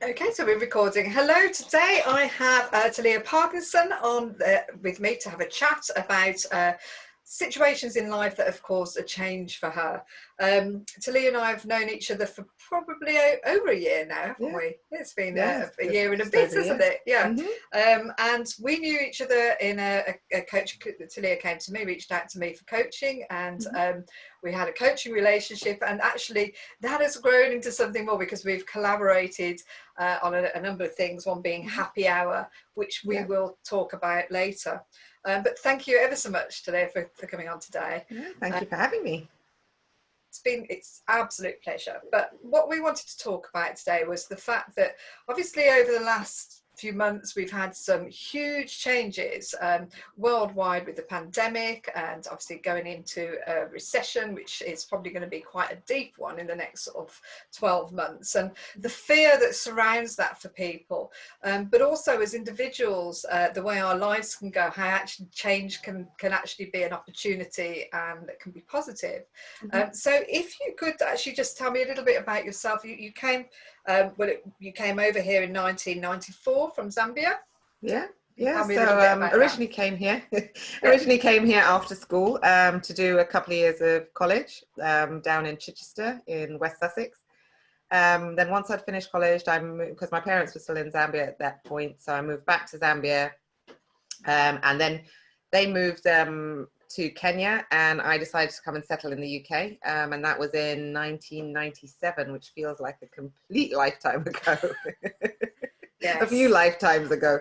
Okay, so we're recording. Hello, today I have Talja Parkinson on with me to have a chat about situations in life that have caused a change for her. Talja and I have known each other for probably over a year now, haven't Yeah, we? It's been yeah, a year and a just bit, over a isn't year. it? Yeah. Hmm. And we knew each other in a coach. Talja came to me, reached out to me for coaching, and Hmm. we had a coaching relationship. And actually, that has grown into something more because we've collaborated on a number of things, one being Hmm. happy hour, which we Yeah, will talk about later. But thank you ever so much today for coming on today. yeah. Thank you for having me. It's absolute pleasure. But what we wanted to talk about today was the fact that obviously over the last few months we've had some huge changes worldwide with the pandemic, and obviously going into a recession, which is probably going to be quite a deep one in the next sort of 12 months, and the fear that surrounds that for people, but also as individuals, the way our lives can go, how actually change can actually be an opportunity and it can be positive. Hmm. So if you could actually just tell me a little bit about yourself. You came, you came over here in 1994 from Zambia. Yeah, Can you yeah. tell me a little bit So about that? originally came here, Yeah. originally came here after school to do a couple of years of college down in Chichester in West Sussex. Then once I'd finished college, I moved because my parents were still in Zambia at that point, so I moved back to Zambia, and then they moved to Kenya, and I decided to come and settle in the UK, and that was in 1997, which feels like a complete lifetime ago, a few Yes. lifetimes ago.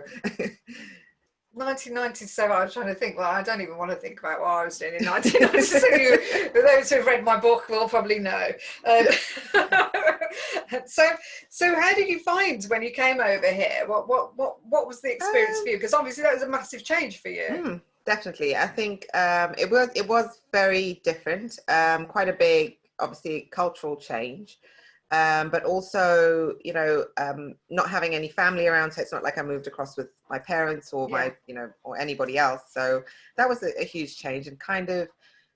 1997. I was trying to think. Well, I don't even want to think about what I was doing in 1997. Those who've read my book will probably know. Um, so, so how did you find when you came over here? What was the experience for um, you? Because obviously that was a massive change for you. Definitely, I think it was very different, quite a big, obviously, cultural change. But also, not having any family around, so it's not like I moved across with my parents or Yeah. or anybody else. So that was a huge change, and kind of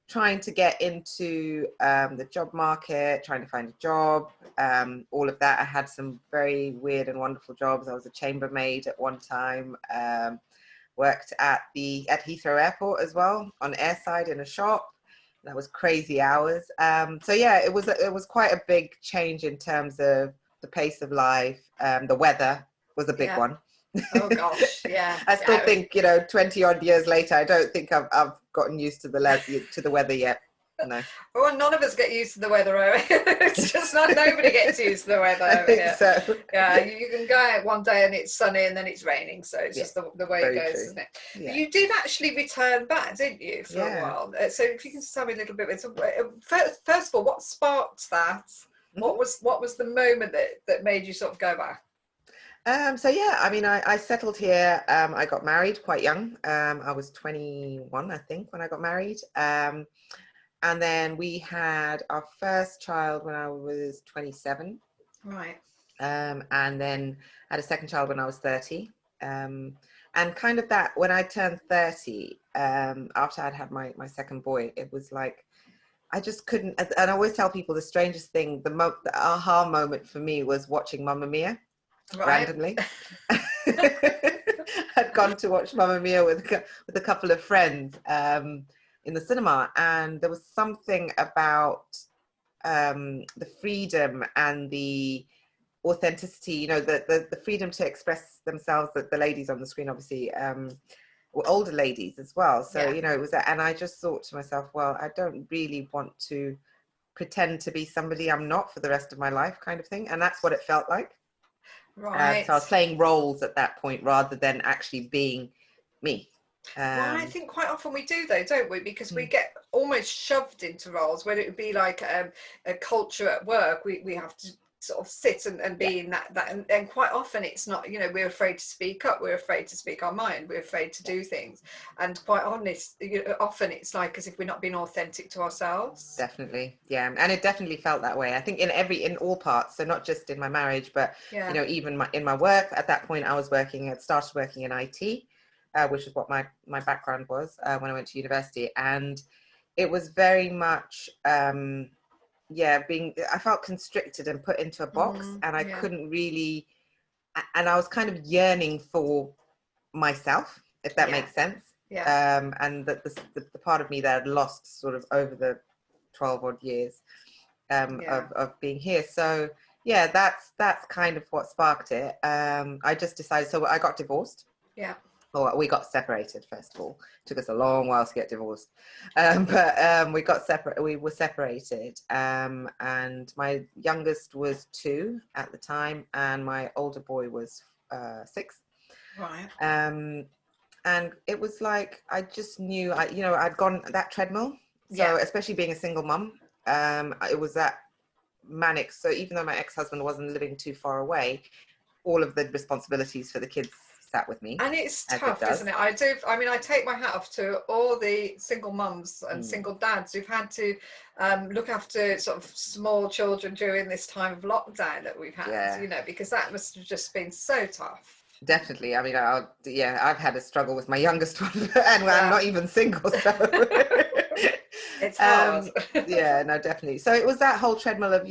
trying to get into the job market, trying to find a job, all of that. I had some very weird and wonderful jobs. I was a chambermaid at one time. Worked at Heathrow Airport as well, on airside in a shop. That was crazy hours. So yeah, it was quite a big change in terms of the pace of life. The weather was a big Yeah. one. Oh gosh. Yeah. I still Yeah. think, 20 odd years later, I don't think I've gotten used to the weather yet. No. Well, none of us get used to the weather. It's just not, nobody gets used to the weather I over think here. so. Yeah, you can go out one day and it's sunny and then it's raining. So it's Yeah, just the way it very goes, true. isn't it? But Yeah. you did actually return back, didn't you, for a Yeah. while? So if you can just tell me a little bit. So, first of all, what sparked that? Mhm. What was the moment that made you sort of go back? So yeah, I mean, I settled here. I got married quite young. I was 21, I think, when I got married. And then we had our first child when I was 27. Right. And then had a second child when I was 30. And kind of that, when I turned 30, after I'd had my second boy, it was like, I just couldn't. And I always tell people the strangest thing, the aha moment for me was watching Mamma Mia Right. randomly. I'd gone to watch Mamma Mia with a couple of friends in the cinema, and there was something about the freedom and the authenticity, the freedom to express themselves, that the ladies on the screen obviously were older ladies as well. So, Yeah. it was that, and I just thought to myself, well, I don't really want to pretend to be somebody I'm not for the rest of my life, kind of thing. And that's what it felt like. So Right. I was playing roles at that point rather than actually being me. Well, I Um, think quite often we do though, don't we? Because we mm, get almost shoved into roles, whether it be like a culture at work, we have to sort of sit and yeah, be in that and quite often it's not, we're afraid to speak up, we're afraid to speak our mind, we're afraid to do things. And quite honest, often it's like as if we're not being authentic to ourselves. definitely. Yeah. And it definitely felt that way. I think in all parts. So not just in my marriage, but, Yeah. even in my work at that point, I'd started working in IT, which is what my background was when I went to university. And it was very much, yeah, I felt constricted and put into a box, and I Yeah. couldn't really and I was kind of yearning for myself, if that makes sense. And that the part of me that I'd lost sort of over the 12 odd years of being here. So yeah, that's kind of what sparked it. I just decided, so I got divorced. Well, we got separated, first of all. It took us a long while to get divorced. But we were separated. And my youngest was 2 at the time, and my older boy was 6. Right. And it was like, I just knew, I'd gone that treadmill. So especially being a single mum, it was that manic. So even though my ex-husband wasn't living too far away, all of the responsibilities for the kids sat with me. And it's tough, isn't it? I take my hat off to all the single mums and single dads who've had to look after sort of small children during this time of lockdown that we've had, because that must have just been so tough. Definitely. I mean, I've had a struggle with my youngest one, and I'm not even single, so it's hard. Yeah, no, definitely. So it was that whole treadmill of,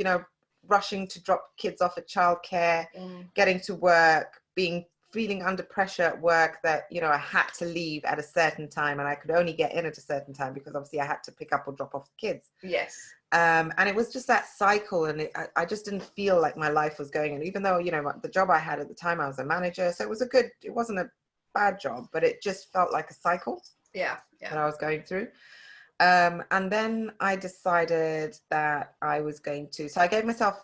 rushing to drop kids off at childcare, getting to work, feeling under pressure at work that, I had to leave at a certain time, and I could only get in at a certain time because obviously I had to pick up or drop off the kids. Yes. And it was just that cycle, and I just didn't feel like my life was going. And even though, the job I had at the time, I was a manager, so it wasn't a bad job, but it just felt like a cycle that I was going through. And then I decided that I was going to, so I gave myself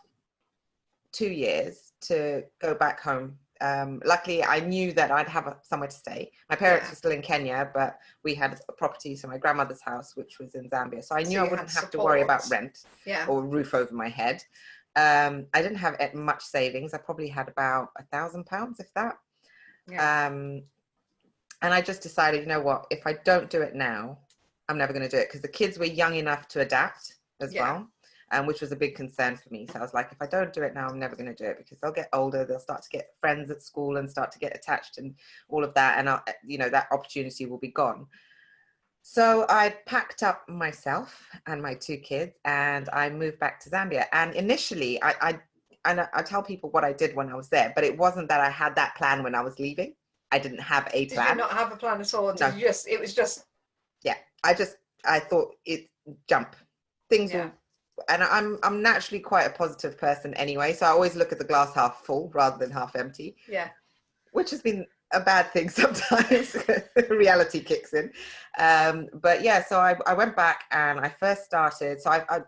2 years to go back home. Luckily, I knew that I'd have somewhere to stay. My parents were still in Kenya, but we had a property, so my grandmother's house, which was in Zambia. So I knew I wouldn't have to worry about rent or roof over my head. I didn't have much savings. I probably had about £1,000, if that. And I just decided, you know what, if I don't do it now, I'm never going to do it, because the kids were young enough to adapt as well. Which was a big concern for me. So I was like, if I don't do it now, I'm never going to do it, because they'll get older, they'll start to get friends at school and start to get attached and all of that. And, that opportunity will be gone. So I packed up myself and my 2 kids, and I moved back to Zambia. And initially, I tell people what I did when I was there, but it wasn't that I had that plan when I was leaving. I didn't have a plan. Did you not have a plan at all? No. It was just... Yeah, I thought jump. Things will... And I'm naturally quite a positive person anyway, so I always look at the glass half full rather than half empty. Yeah. Which has been a bad thing sometimes. Reality kicks in. But yeah, so I went back and I first started. So I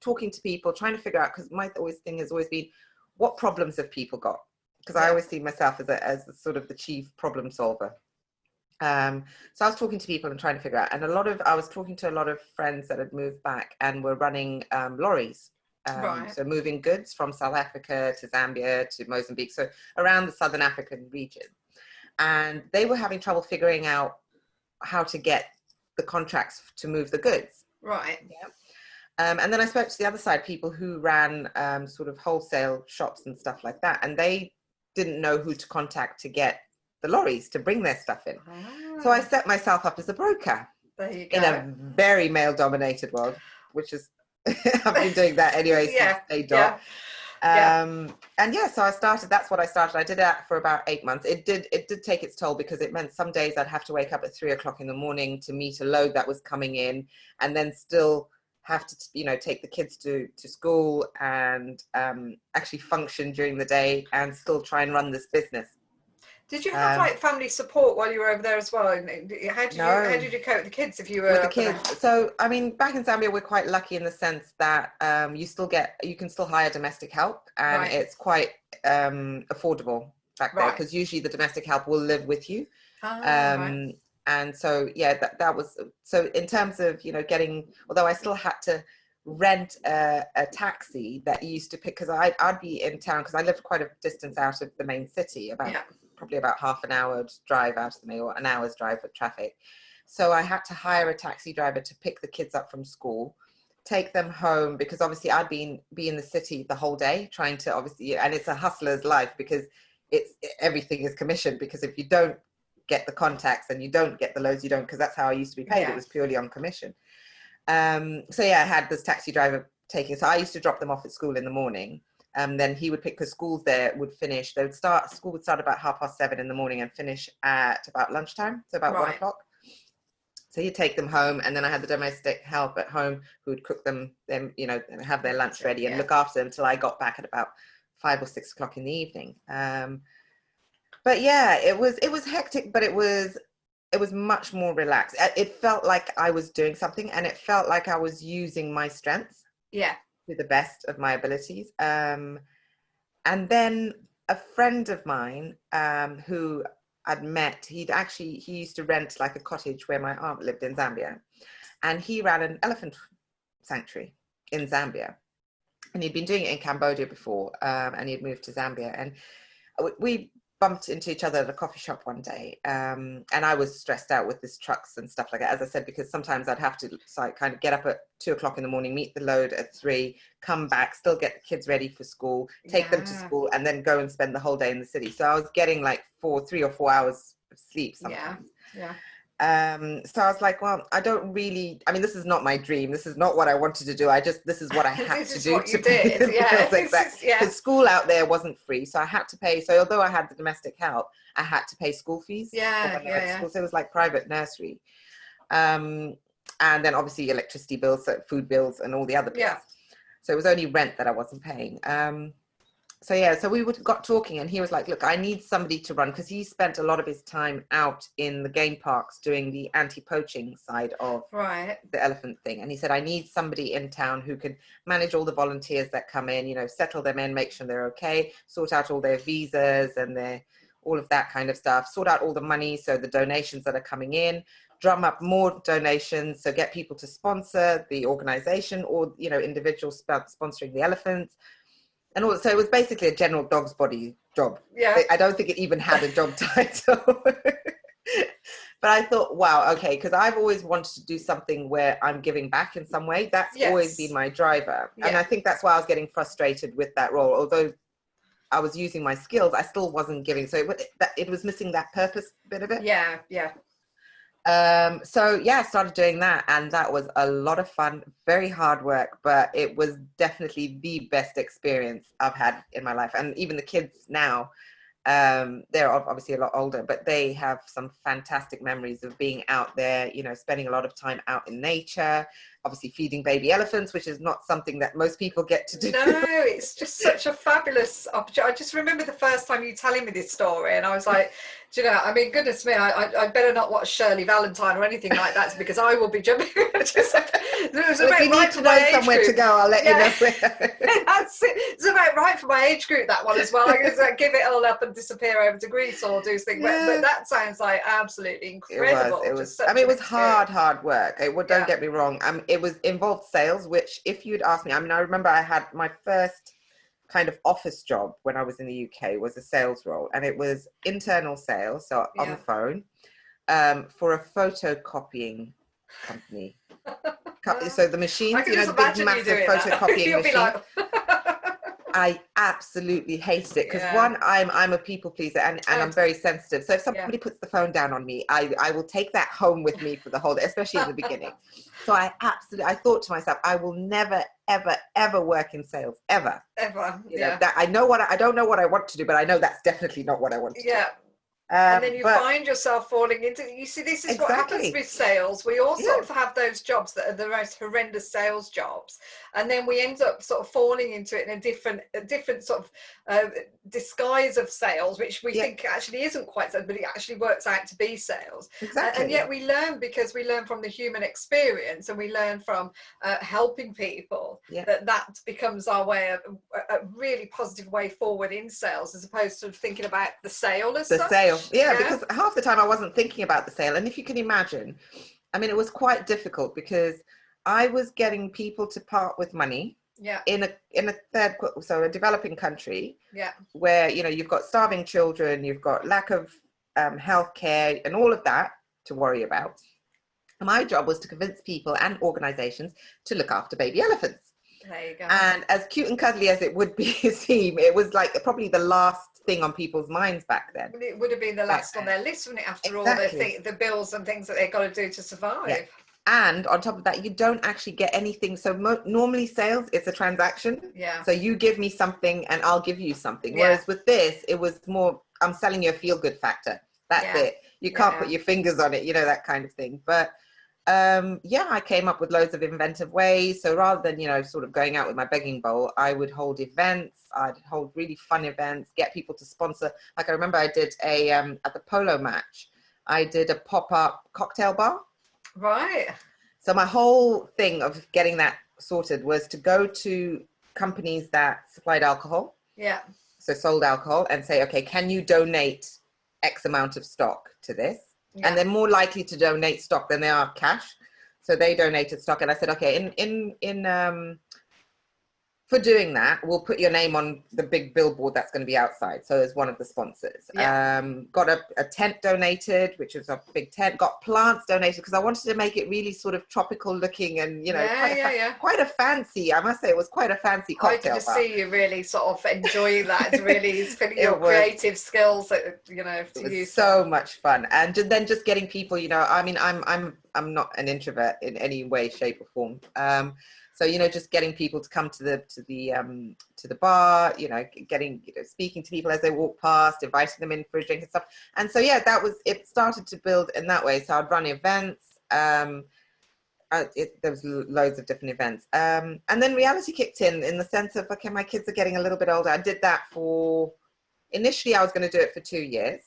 talking to people, trying to figure out, because my thing has always been, what problems have people got? Because I always see myself as sort of the chief problem solver. So I was talking to people and trying to figure out, and I was talking to a lot of friends that had moved back and were running lorries. So moving goods from South Africa to Zambia to Mozambique, so around the Southern African region. And they were having trouble figuring out how to get the contracts to move the goods. Right. Yeah. And then I spoke to the other side, people who ran sort of wholesale shops and stuff like that, and they didn't know who to contact to get the lorries to bring their stuff in. So I set myself up as a broker. There you go. In a very male-dominated world, which is I've been doing that anyway since day dot. And so I started. That's what I started. I did that for about 8 months. It did take its toll, because it meant some days I'd have to wake up at 3 o'clock in the morning to meet a load that was coming in, and then still have to take the kids to school and actually function during the day and still try and run this business. Did you have family support while you were over there as well? How did you cope with the kids if you were with the kids? So I mean, back in Zambia, we're quite lucky in the sense that you can still hire domestic help, and it's quite affordable back there, because usually the domestic help will live with you. And so that was, so in terms of getting, although I still had to rent a taxi that used to pick, because I'd be in town, because I lived quite a distance out of the main city, probably about half an hour's drive out of the main, or an hour's drive with traffic. So I had to hire a taxi driver to pick the kids up from school, take them home, because obviously I'd be in the city the whole day trying to, obviously, and it's a hustler's life, because everything is commission, because if you don't get the contacts and you don't get the loads, you don't, because that's how I used to be paid. It was purely on commission. So I had this taxi driver taking, so I used to drop them off at school in the morning, Then he would pick, because schools there would finish, school would start about 7:30 in the morning and finish at about lunchtime, so about 1 o'clock. So he'd take them home, and then I had the domestic help at home who would cook them, you know, and have their lunch ready and look after them until I got back at about 5 or 6 o'clock in the evening. But yeah, it was hectic, but it was much more relaxed. It felt like I was doing something, and it felt like I was using my strengths to the best of my abilities. And then a friend of mine who I'd met, he used to rent like a cottage where my aunt lived in Zambia, and he ran an elephant sanctuary in Zambia, and he'd been doing it in Cambodia before, and he'd moved to Zambia, and we bumped into each other at a coffee shop one day, and I was stressed out with this trucks and stuff like that, as I said, because sometimes I'd have to kind of get up at 2 o'clock in the morning, meet the load at 3, come back, still get the kids ready for school, take them to school, and then go and spend the whole day in the city. So I was getting like 3 or 4 hours of sleep sometimes. So I was like, well, I don't really, I mean, this is not my dream. This is not what I wanted to do. This is what I had to do to pay the bills. Because school out there wasn't free. So I had to pay. So although I had the domestic help, I had to pay school fees. School. So it was like private nursery. And then obviously electricity bills, food bills, and all the other bills. So it was only rent that I wasn't paying. So we got talking, and he was like, look, I need somebody to run, because he spent a lot of his time out in the game parks doing the anti-poaching side of the elephant thing. And he said, I need somebody in town who could manage all the volunteers that come in, you know, settle them in, make sure they're okay, sort out all their visas and all of that kind of stuff, sort out all the money, so the donations that are coming in, drum up more donations, so get people to sponsor the organization, or, you know, individuals sponsoring the elephants. And also, it was basically a general dog's body job. I don't think it even had a job title. But I thought, wow, okay, because I've always wanted to do something where I'm giving back in some way. That's always been my driver. And I think that's why I was getting frustrated with that role. Although I was using my skills, I still wasn't giving. So it was missing that purpose bit of it. I started doing that, and that was a lot of fun, very hard work, but it was definitely the best experience I've had in my life. And even the kids now, they're obviously a lot older, but they have some fantastic memories of being out there, you know, spending a lot of time out in nature, obviously feeding baby elephants, which is not something that most people get to do. No, it's just such a fabulous opportunity. I just remember the first time you telling me this story, and I was like, do you know, I mean, goodness me, I better not watch Shirley Valentine or anything like that, because I will be jumping. If you need to know somewhere to go, I'll let you know where. That's it. It's about right for my age group, that one as well. I can give it all up and disappear over to Greece or do things. But that sounds like absolutely incredible. It was I mean, it was hard work. Don't get me wrong. It was involved sales, which if you'd asked me, I mean, I remember I had my first kind of office job when I was in the UK was a sales role, and it was internal sales, so on the phone, for a photocopying company. So the machines, you know, the big massive photocopying machine. I absolutely hated it, because one, I'm a people pleaser, and I'm very sensitive. So if somebody puts the phone down on me, I will take that home with me for the whole day, especially in the beginning. So I thought to myself, I will never, ever, ever work in sales, ever. You know, that I don't know what I want to do, but I know that's definitely not what I want to do. And then you find yourself falling into, you see, this is what happens with sales. We all sort of have those jobs that are the most horrendous sales jobs, and then we end up sort of falling into it in a different sort of disguise of sales, which we think actually isn't quite so, but it actually works out to be sales. And yet we learn, because we learn from the human experience, and we learn from helping people, that becomes our way of a really positive way forward in sales, as opposed to thinking about the sale as such. Because half the time I wasn't thinking about the sale. And if you can imagine, I mean, it was quite difficult, because I was getting people to part with money in a third, so a developing country, where, you know, you've got starving children, you've got lack of healthcare and all of that to worry about. And my job was to convince people and organizations to look after baby elephants. There you go. And as cute and cuddly as it would seem, it was like probably the last thing on people's minds back then. It would have been the last on their list, wouldn't it, after all the bills and things that they've got to do to survive. And on top of that, you don't actually get anything. So normally sales, it's a transaction. Yeah. So you give me something and I'll give you something. Yeah. Whereas with this, it was more, I'm selling you a feel good factor. That's it. You can't put your fingers on it, you know, that kind of thing. But yeah, I came up with loads of inventive ways. So rather than, you know, sort of going out with my begging bowl, I would hold events. I'd hold really fun events, get people to sponsor. Like I remember I did at the polo match, I did a pop-up cocktail bar. Right. So my whole thing of getting that sorted was to go to companies that supplied alcohol. Yeah. So sold alcohol, and say, okay, can you donate X amount of stock to this? Yeah. And they're more likely to donate stock than they are cash. So they donated stock, and I said, okay, for doing that, we'll put your name on the big billboard that's going to be outside. So as one of the sponsors. Yeah. Got a tent donated, which was a big tent. Got plants donated because I wanted to make it really sort of tropical looking and, you know, quite a fancy, I must say, it was quite a fancy cocktail bar. I can see you really sort of enjoying that. It's really spinning your creative skills, you know, to use. It was so much fun. And then just getting people, you know, I mean, I'm not an introvert in any way, shape or form. So, you know, just getting people to come to the bar, you know, speaking to people as they walk past, inviting them in for a drink and stuff. And so, yeah, it started to build in that way. So I'd run events. There was loads of different events. And then reality kicked in the sense of, okay, my kids are getting a little bit older. I did that initially I was going to do it for 2 years.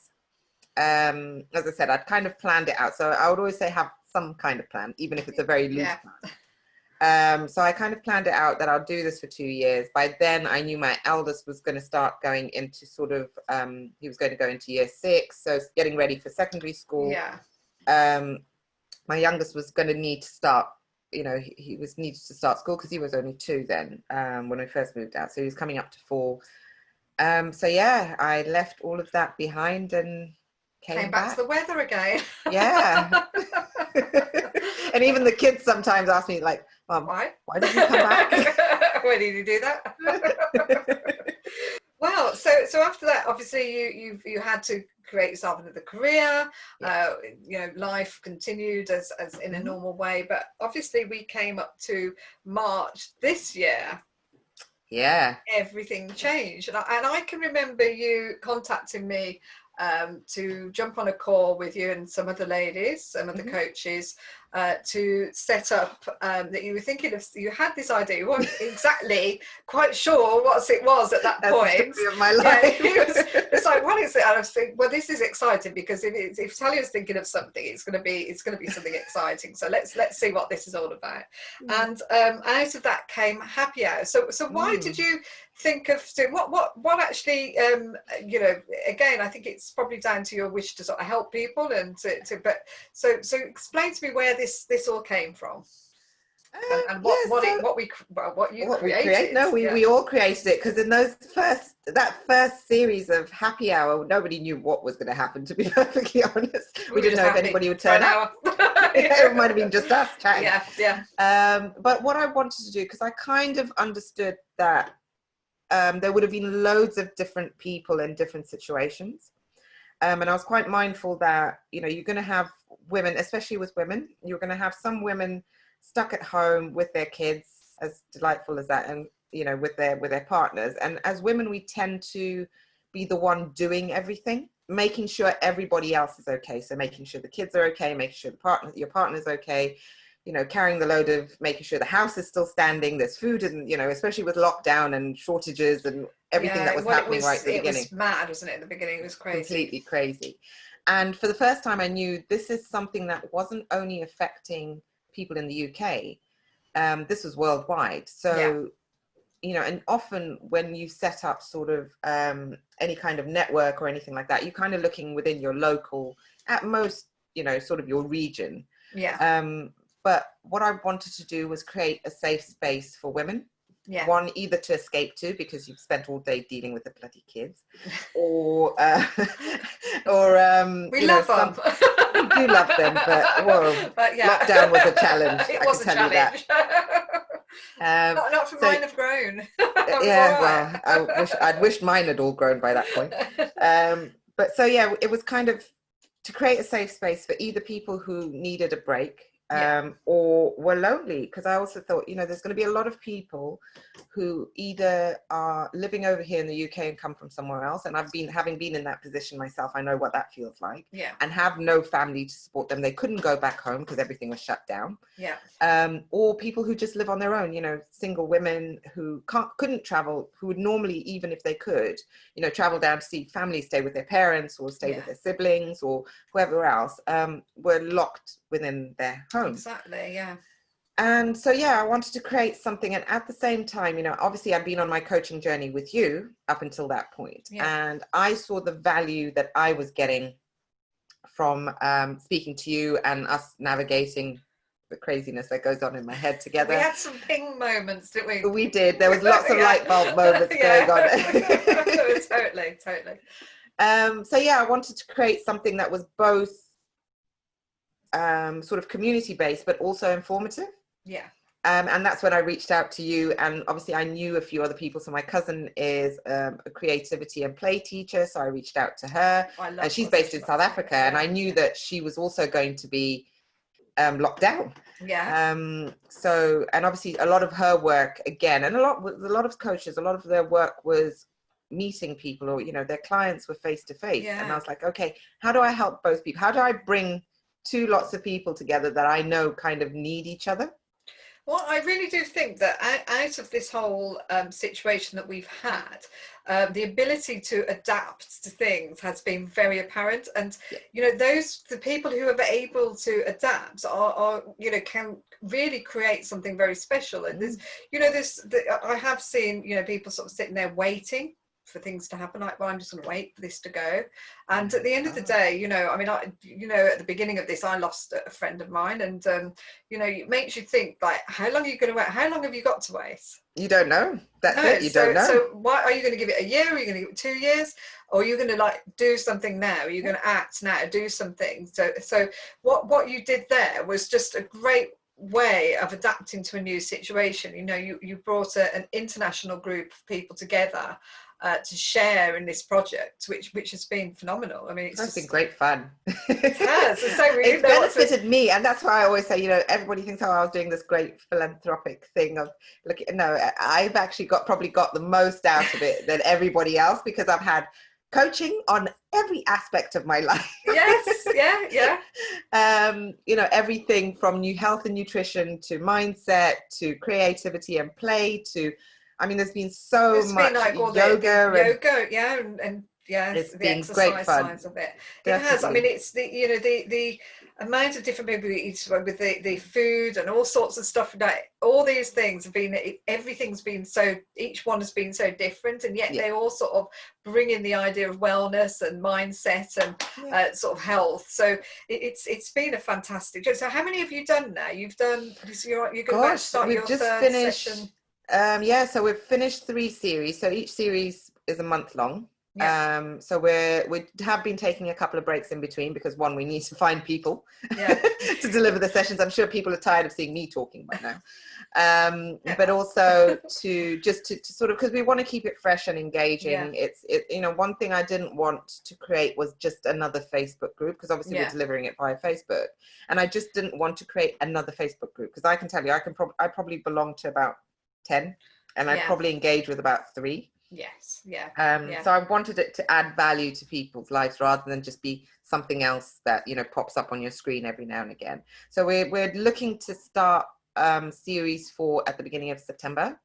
As I said, I'd kind of planned it out. So I would always say have some kind of plan, even if it's a very loose plan. So I kind of planned it out that I'll do this for 2 years. By then I knew my eldest was going to start going into sort of, he was going to go into year 6. So getting ready for secondary school. Yeah. My youngest was going to need to start, you know, he was needed to start school because he was only 2 then, when we first moved out. So he was coming up to 4. So yeah, I left all of that behind and came back to the weather again. Yeah. And even the kids sometimes ask me, like, Mom, why did you come back? Why did you do that? Well, so after that, obviously you had to create yourself another career. Yeah. You know, life continued as in a normal way, but obviously we came up to March this year. Yeah, everything changed, and I can remember you contacting me to jump on a call with you and some other ladies, some other coaches, to set up that you were thinking of. You had this idea, you weren't exactly quite sure what it was at that point. The story of my life. Yeah, it's like, what is it? And I was thinking, well, this is exciting because if Talja's thinking of something, it's going to be something exciting. So let's see what this is all about. And out of that came Happy Hour. So why did you think of what actually, you know, again, I think it's probably down to your wish to sort of help people and but so explain to me where this all came from. And what you created. No, we all created it, because in that first series of Happy Hour, nobody knew what was going to happen, to be perfectly honest. We didn't know if anybody would turn up. It might have been just us chatting. Yeah. But what I wanted to do, because I kind of understood that there would have been loads of different people in different situations. And I was quite mindful that, you know, you're going to have women, especially with women, you're going to have some women stuck at home with their kids, as delightful as that, and, you know, with their partners. And as women, we tend to be the one doing everything, making sure everybody else is okay. So making sure the kids are okay, making sure your partner's okay, you know, carrying the load of making sure the house is still standing, there's food, and, you know, especially with lockdown and shortages and everything that was happening right at the beginning. It was mad, wasn't it? At the beginning, it was crazy. Completely crazy. And for the first time, I knew this is something that wasn't only affecting people in the UK. This was worldwide. So, you know, and often when you set up sort of any kind of network or anything like that, you're kind of looking within your local, at most, you know, sort of your region. Yeah. But what I wanted to do was create a safe space for women. Yeah. One, either to escape to because you've spent all day dealing with the bloody kids, or we love them. We do love them, but yeah. Lockdown was a challenge. It was a challenge. Not for mine have grown. Yeah, well, I'd wished mine had all grown by that point. But so yeah, it was kind of to create a safe space for either people who needed a break, or were lonely. Because I also thought, you know, there's going to be a lot of people who either are living over here in the UK and come from somewhere else, and having been in that position myself, I know what that feels like, and have no family to support them. They couldn't go back home because everything was shut down. Or people who just live on their own, you know, single women who couldn't travel, who would normally, even if they could, you know, travel down to see family, stay with their parents or stay with their siblings or whoever else, were locked within their home. Exactly, yeah. And so, yeah, I wanted to create something. And at the same time, you know, obviously I'd been on my coaching journey with you up until that point. And I saw the value that I was getting from speaking to you and us navigating the craziness that goes on in my head together. We had some ping moments, didn't we? We did. There was lots of light bulb moments going on. Totally. So, yeah, I wanted to create something that was both sort of community-based, but also informative. And that's when I reached out to you, and obviously I knew a few other people. So my cousin is a creativity and play teacher, so I reached out to her, and she's based in South Africa, and I knew that she was also going to be locked down. So, and obviously a lot of her work, again, and a lot of coaches, a lot of their work was meeting people, or, you know, their clients were face to face. And I was like, okay, how do I help both people? How do I bring two lots of people together that I know kind of need each other? Well, I really do think that out of this whole situation that we've had, the ability to adapt to things has been very apparent. And, you know, the people who are able to adapt are you know, can really create something very special. And there's, you know, I have seen, you know, people sort of sitting there waiting for things to happen, like, well, I'm just going to wait for this to go. And at the end of the day, you know, I mean, you know, at the beginning of this, I lost a friend of mine, and you know, it makes you think, like, how long are you going to wait? How long have you got to wait? You don't know. That's it. You don't know. So why are you going to give it a year? Are you going to give it 2 years? Or are you going to, like, do something now? Are you going to act now, do something? So what you did there was just a great way of adapting to a new situation. You know, you brought an international group of people together to share in this project, which has been phenomenal. I mean, it's been great fun. It has. So it's benefited me, and that's why I always say, you know, everybody thinks, oh, I was doing this great philanthropic thing of, look, no, I've actually probably got the most out of it than everybody else, because I've had coaching on every aspect of my life. You know, everything from new health and nutrition to mindset to creativity and play to, I mean, there's been so much like yoga, and it's the been exercise great fun. sides of it. Definitely. It has. I mean, it's you know, the amount of different people we eat with the food and all sorts of stuff. Like, all these things have been, everything's been so, each one has been so different, and yet they all sort of bring in the idea of wellness and mindset and sort of health. So it's been a fantastic job. So how many have you done now? You've done. You're going to start your third session. So we've finished 3 series. So each series is a month long. So we have been taking a couple of breaks in between, because one, we need to find people to deliver the sessions. I'm sure people are tired of seeing me talking by now. But also to sort of, because we want to keep it fresh and engaging. It's you know, one thing I didn't want to create was just another Facebook group, because obviously we're delivering it via Facebook, and I just didn't want to create another Facebook group, because I can tell you, I probably belong to about 10, and I probably engage with about 3. So I wanted it to add value to people's lives, rather than just be something else that, you know, pops up on your screen every now and again. So we're looking to start series 4 at the beginning of September.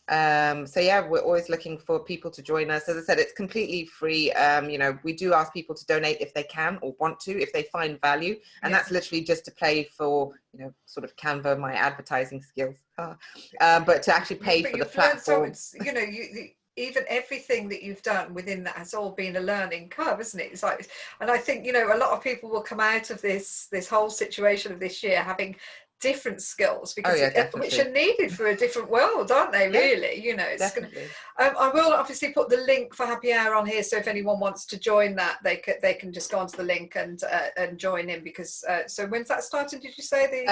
So we're always looking for people to join us. As I said, it's completely free. You know, we do ask people to donate if they can or want to, if they find value, and that's literally just to pay for, you know, sort of Canva, my advertising skills, but to actually pay for the platform. You know, even everything that you've done within that has all been a learning curve, isn't it? It's like, and I think, you know, a lot of people will come out of this whole situation of this year having different skills, because which are needed for a different world, aren't they? Really, you know, it's gonna, I will obviously put the link for happy hour on here, so if anyone wants to join that, they can just go onto the link and join in, because so when's that starting, did you say?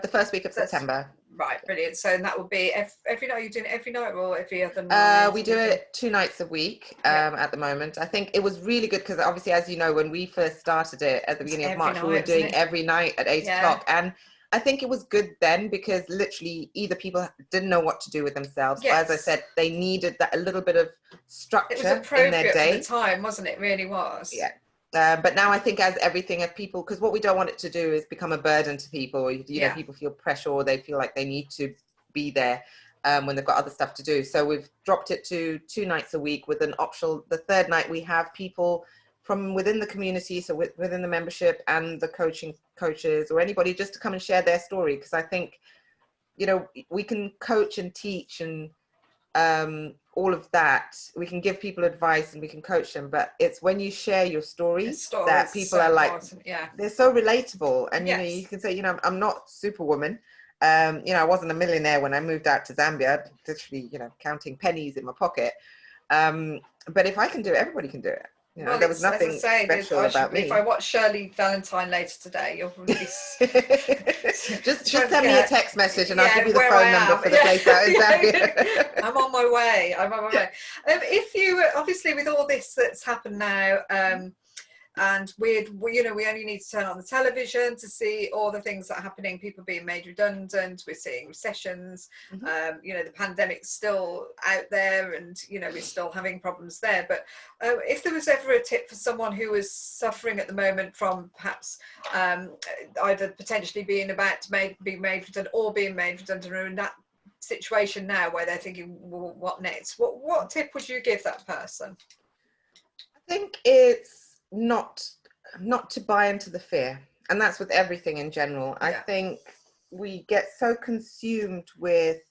The first week of September. Right, brilliant. So and that would be every night. You're doing it every night or every other night? We do it 2 nights a week at the moment. I think it was really good because obviously, as you know, when we first started it at the beginning of March, we were doing every night at 8 o'clock. And I think it was good then because literally either people didn't know what to do with themselves, or as I said, they needed that a little bit of structure in their day. For the time, wasn't it? Really was. Yeah. But now I think as everything, as people, because what we don't want it to do is become a burden to people, or, you know, people feel pressure or they feel like they need to be there when they've got other stuff to do. So we've dropped it to 2 nights a week with an optional, the third night we have people from within the community, so within the membership and the coaches or anybody just to come and share their story. Because I think, you know, we can coach and teach and all of that, we can give people advice and we can coach them, but it's when you share your stories that people are like, they're so relatable. And you know, you can say, you know, I'm not Superwoman. You know, I wasn't a millionaire when I moved out to Zambia, literally, you know, counting pennies in my pocket. But if I can do it, everybody can do it. You know, there was nothing special about me. If I watch Shirley Valentine later today, you'll probably just send me a text message and I'll give you the phone number for the place out in Zambia. I'm on my way. If you, obviously with all this that's happened now, and you know, we only need to turn on the television to see all the things that are happening, people being made redundant, we're seeing recessions, you know, the pandemic's still out there and, you know, we're still having problems there. But if there was ever a tip for someone who was suffering at the moment from perhaps either potentially being about to be made redundant or being made redundant, or in that situation now where they're thinking, well, what next? What tip would you give that person? I think it's not to buy into the fear, and that's with everything in general. I think we get so consumed with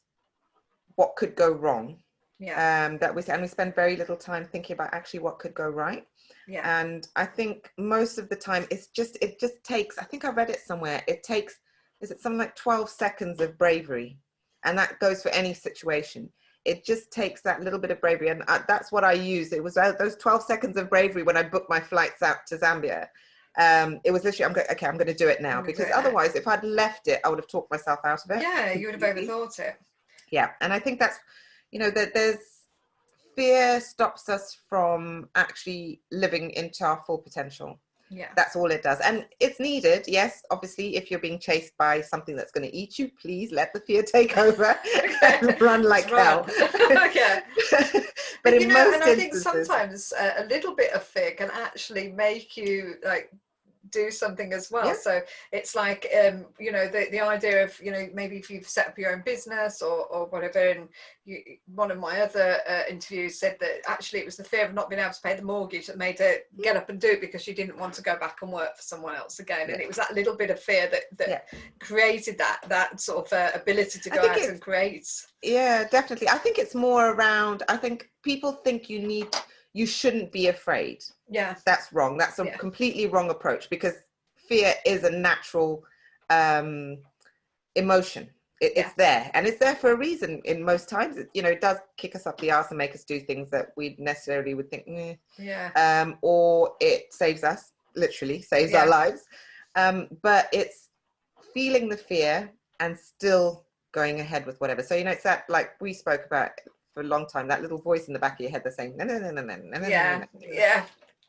what could go wrong that we spend very little time thinking about actually what could go right. And I think most of the time it just takes, I think I read it somewhere, it takes, is it something like 12 seconds of bravery, and that goes for any situation. It just takes that little bit of bravery. And that's what I used. It was those 12 seconds of bravery when I booked my flights out to Zambia. It was literally, I'm going to do it now. Because otherwise, if I'd left it, I would have talked myself out of it. Yeah, you would have overthought it. Yeah. And I think that's, you know, that there's fear stops us from actually living into our full potential. Yeah, that's all it does, and it's needed. Yes, obviously, if you're being chased by something that's going to eat you, please let the fear take over and run like hell. But in most instances, I think sometimes a little bit of fear can actually make you like do something as well. So it's like you know, the idea of, you know, maybe if you've set up your own business or whatever, and one of my other interviews said that actually it was the fear of not being able to pay the mortgage that made her get up and do it, because she didn't want to go back and work for someone else again. And it was that little bit of fear that created that sort of ability to go out and create. Definitely. I think it's more around, I think people think you shouldn't be afraid. That's wrong. That's a completely wrong approach, because fear is a natural emotion. It's there, and it's there for a reason. In most times, you know, it does kick us up the arse and make us do things that we necessarily would think, or it saves us, literally saves our lives. But it's feeling the fear and still going ahead with whatever. So, you know, it's that, like we spoke about for a long time, that little voice in the back of your head that's saying, no.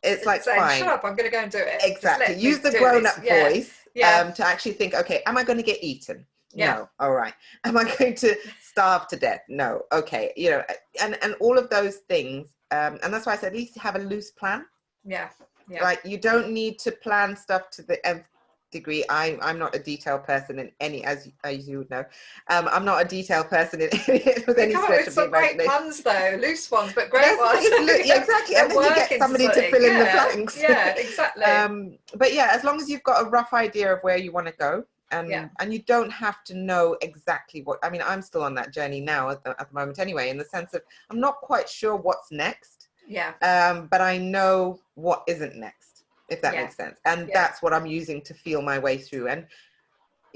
It's like, saying, fine, shut up, I'm going to go and do it. Exactly. Use the grown-up voice to actually think, okay, am I going to get eaten? No. All right. Am I going to starve to death? No. Okay. You know, and all of those things. And that's why I said at least have a loose plan. Like, you don't need to plan stuff to the nth degree. I'm not a detailed person in any, as you would know. I'm not a detailed person in with any stretch of the imagination. Great plans though, loose ones, but great ones. Exactly. And then you get somebody to fill in the blanks. Yeah, exactly. But yeah, as long as you've got a rough idea of where you want to go, and you don't have to know exactly what, I mean, I'm still on that journey now at the moment anyway, in the sense of I'm not quite sure what's next. But I know what isn't next, if that makes sense. And that's what I'm using to feel my way through. And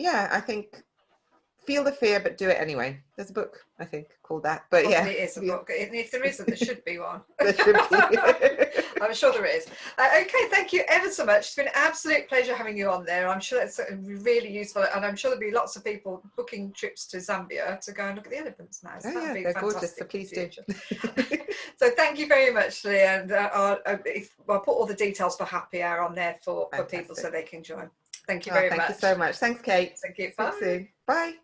I think feel the fear, but do it anyway. There's a book, I think, called that. But it is a book. And if there isn't, there should be one. There should be. I'm sure there is. Okay, thank you ever so much. It's been an absolute pleasure having you on there. I'm sure it's really useful, and I'm sure there'll be lots of people booking trips to Zambia to go and look at the elephants now. So Oh that'd yeah, be they're fantastic. gorgeous, so please do. So thank you very much, Lee, and I'll put all the details for Happy Hour on there for people so they can join. Thank you very much. Thank you so much. Thanks, Kate. Thank you. Speak soon. Bye.